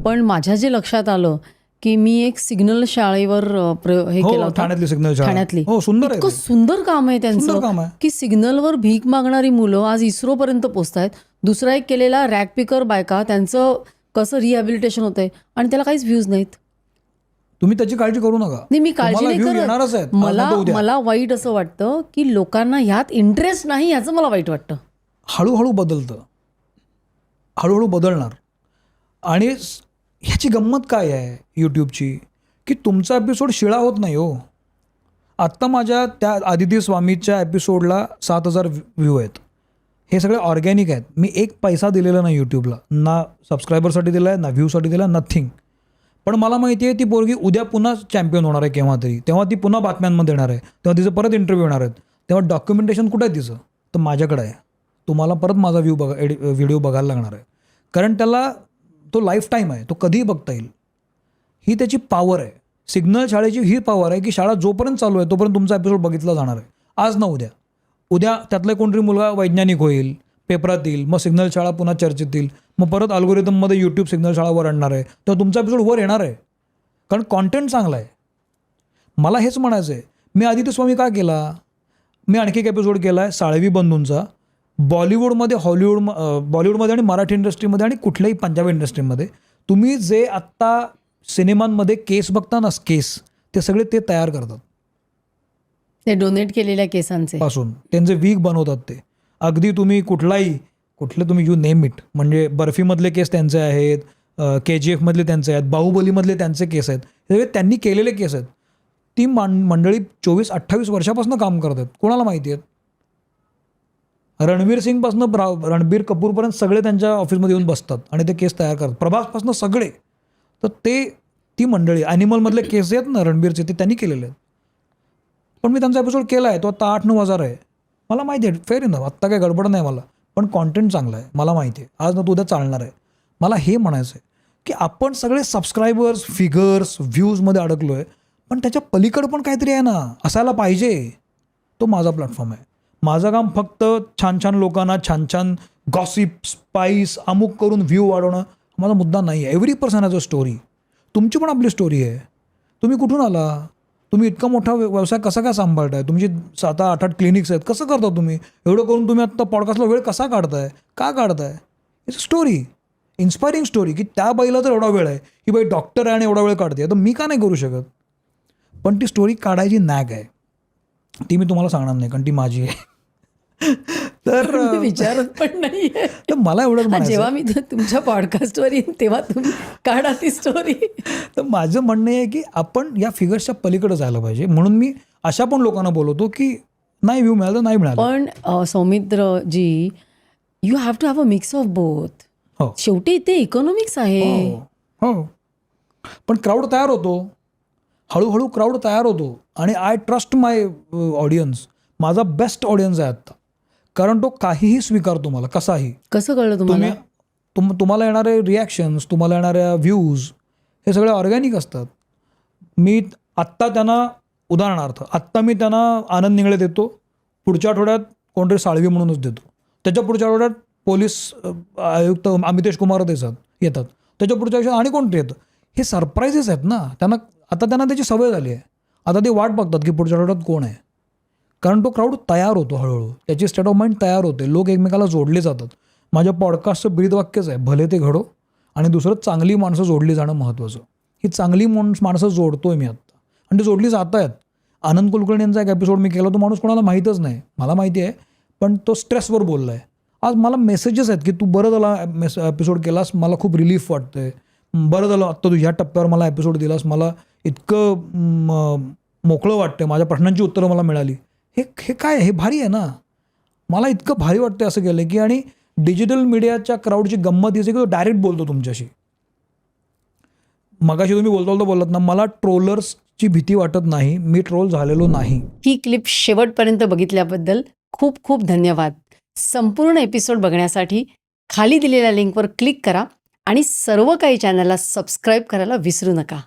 पण माझ्या जे लक्षात आलं की मी एक सिग्नल शाळेवर हे केलं होतं. ठाण्यातली सिग्नल ठाण्यातली. हो, सुंदर आहे इतकं ते. सुंदर काम आहे सुंदर त्यांचं काम आहे. की सिग्नलवर भीक मागणारी मुलं आज इस्रोपर्यंत पोहोचतायत. दुसरा एक केलेला रॅक पिकर बायका, त्यांचं कसं रिहॅबिलिटेशन होतंय आणि त्याला काहीच व्ह्यूज नाहीत. तुम्ही त्याची काळजी करू नका. नाही, मी काळजी तुम्हाला नाही view करत. येणारच आहेत, आज नाही तर उद्या. मला वाईट असं वाटतं की लोकांना ह्यात इंटरेस्ट नाही, याचं मला वाईट वाटतं. हळूहळू बदलतं, हळूहळू बदलणार. आणि ह्याची गंमत काय आहे यूट्यूबची, की तुमचा एपिसोड शिळा होत नाही हो. आत्ता माझ्या त्या आदिती स्वामीच्या एपिसोडला 7,000 व्ह्यू आहेत. हे सगळे ऑर्गॅनिक आहेत. मी एक पैसा दिलेला नाही यूट्यूबला, ना सबस्क्रायबरसाठी दिला आहे, ना व्ह्यूसाठी दिला, नथिंग. पण मला माहिती आहे ती पोरगी उद्या पुन्हा चॅम्पियन होणार आहे केव्हा तरी. तेव्हा ती पुन्हा बातम्यांमध्ये येणार आहे, तेव्हा तिचं परत इंटरव्ह्यू येणार आहेत. तेव्हा डॉक्युमेंटेशन कुठं आहे तिचं? तर माझ्याकडे आहे. तुम्हाला परत माझा व्हिडिओ बघायला लागणार आहे, कारण त्याला तो लाईफ टाईम आहे, तो कधीही बघता येईल. ही त्याची पॉवर आहे. सिग्नल शाळेची ही पॉवर आहे की शाळा जोपर्यंत चालू आहे तोपर्यंत तुमचा एपिसोड बघितला जाणार आहे. आज ना उद्या. उद्या त्यातला कोणतरी मुलगा वैज्ञानिक होईल, पेपरात येईल, मग सिग्नल शाळा पुन्हा चर्चेत येईल, मग परत अल्गोरिदममध्ये यूट्यूब सिग्नल शाळा वर आणणार आहे, तेव्हा तुमचा एपिसोड वर येणार आहे, कारण कॉन्टेंट चांगला आहे. मला हेच म्हणायचं आहे. मी आदित्य स्वामी का केला? मी आणखी एक एपिसोड केला आहे साळवी बंधूंचा. बॉलिवूडमध्ये, बॉलिवूडमध्ये आणि मराठी इंडस्ट्रीमध्ये आणि कुठल्याही पंजाबी इंडस्ट्रीमध्ये तुम्ही जे आत्ता सिनेमांमध्ये केस बघता ना, केस, ते सगळे ते तयार करतात. ते डोनेट केलेल्या केसांचे पासून त्यांचे वीक बनवतात ते. अगदी तुम्ही कुठले तुम्ही यू नेम इट, म्हणजे बर्फीमधले केस त्यांचे आहेत, KGF मधले त्यांचे आहेत, बाहुबलीमधले त्यांचे केस आहेत, हे सगळे त्यांनी केलेले केस आहेत. ती मंडळी 24-28 वर्षापासून काम करतात. कोणाला माहिती आहेत? रणवीर सिंगपासून रणबीर कपूरपर्यंत सगळे त्यांच्या ऑफिसमध्ये येऊन बसतात आणि ते केस तयार करतात. प्रभासपासून सगळे. तर ती मंडळी, ॲनिमलमधले केस आहेत ना रणबीरचे, ते त्यांनी केलेले आहेत. पण मी त्यांचा एपिसोड केला आहे, तो आता 8-9 हजार आहे. मला माहिती आहे, फेअर इनफ, आत्ता काही गडबड नाही मला, पण कॉन्टेंट चांगलं आहे, मला माहिती आहे. आज ना तो उद्या चालणार आहे. मला हे म्हणायचं आहे की आपण सगळे सबस्क्रायबर्स, फिगर्स, व्ह्यूजमध्ये अडकलो आहे, पण त्याच्या पलीकडं पण काहीतरी आहे ना, असायला पाहिजे. तो माझा प्लॅटफॉर्म आहे. माझं काम फक्त छान छान लोकांना छान छान गॉसिप, स्पाइस, अमुक करून व्ह्यू वाढवणं माझा मुद्दा नाही आहे. Every person has a story. तुमची पण आपली स्टोरी आहे. तुम्ही कुठून आला? तुम्ही इतका मोठा व्यवसाय कसा काय सांभाळताय? तुमची 7-8 क्लिनिक्स आहेत, कसं करता तुम्ही? एवढं करून तुम्ही आत्ता पॉडकास्टला वेळ कसा काढताय? का काढताय? It's a story, inspiring story, की त्या बाईला जर एवढा वेळ आहे, की बाई डॉक्टर आहे आणि एवढा वेळ काढते, तर मी का नाही करू शकत? पण ती स्टोरी काढायची नॅक आहे. ती मी तुम्हाला सांगणार नाही, कारण ती माझी आहे. तर विचारत पण नाही. तर मला एवढंच म्हणायचं, जेव्हा मी तुमच्या पॉडकास्टवर येईन तेव्हा तुम्ही काढा ती स्टोरी. तर माझं म्हणणं आहे की आपण या फिगर्सच्या पलीकडे जायला पाहिजे. म्हणून मी अशा पण लोकांना बोलवतो की नाही व्ह्यू मिळालं तर नाही मिळालं. पण Saumitraji, you have to have a mix of both. हो शेवटी ते इकॉनॉमिक्स आहे. हो, पण क्राऊड तयार होतो, हळूहळू क्राऊड तयार होतो. आणि आय ट्रस्ट माय ऑडियन्स. माझा बेस्ट ऑडियन्स आहे आत्ता, कारण तो काहीही स्वीकारतो मला, कसाही. कसं कळलं तुम्हाला? तुम्हाला येणारे रिॲक्शन्स, तुम्हाला येणाऱ्या व्ह्यूज, हे सगळे ऑर्गॅनिक असतात. मी आत्ता त्यांना, उदाहरणार्थ आत्ता मी त्यांना आनंद निंगळे देतो, पुढच्या आठवड्यात कोणतरी साळवी म्हणूनच देतो, त्याच्या पुढच्या आठवड्यात पोलीस आयुक्त अमितेश कुमार येतात, त्याच्या पुढच्या आयुष्यात आणि कोणतं येतं. हे सरप्राईजेस आहेत ना. त्यांना त्याची सवय झाली आहे. आता ते वाट बघतात की पुढच्या आठवड्यात कोण आहे, कारण तो क्राऊड तयार होतो हळूहळू. त्याची स्टेट ऑफ माइंड तयार होते. लोक एकमेकाला जोडले जातात. माझ्या पॉडकास्टचं ब्रीदवाक्यच आहे, भले ते घडो. आणि दुसरं, चांगली माणसं जोडली जाणं महत्त्वाचं. ही चांगली माणसं जोडतोय मी आत्ता, आणि ते जोडली जात आहेत. आनंद कुलकर्णी यांचा एक एपिसोड मी केला, तो माणूस कोणाला माहीतच नाही, मला माहिती आहे, पण तो स्ट्रेसवर बोलला आहे. आज मला मेसेजेस आहेत की तू बरं झाला एपिसोड केलास, मला खूप रिलीफ वाटतंय, बरं झालं आत्ता तू ह्या टप्प्यावर मला एपिसोड दिलास, मला इतकं मोकळं वाटतं, माझ्या प्रश्नांची उत्तरं मला मिळाली. हे काय, हे भारी आहे ना. मला इतकं भारी वाटतं असं केलं की. आणि डिजिटल मीडियाच्या क्राऊडची गंमत ही की तो डायरेक्ट बोलतो तुमच्याशी. मगाशी तुम्ही बोललात ना, मला ट्रोलर्सची भीती वाटत नाही, मी ट्रोल झालेलो नाही. ही क्लिप शेवटपर्यंत बघितल्याबद्दल खूप खूप धन्यवाद. संपूर्ण एपिसोड बघण्यासाठी खाली दिलेल्या लिंकवर क्लिक करा आणि सर्व काही चॅनलला सबस्क्राईब करायला विसरू नका.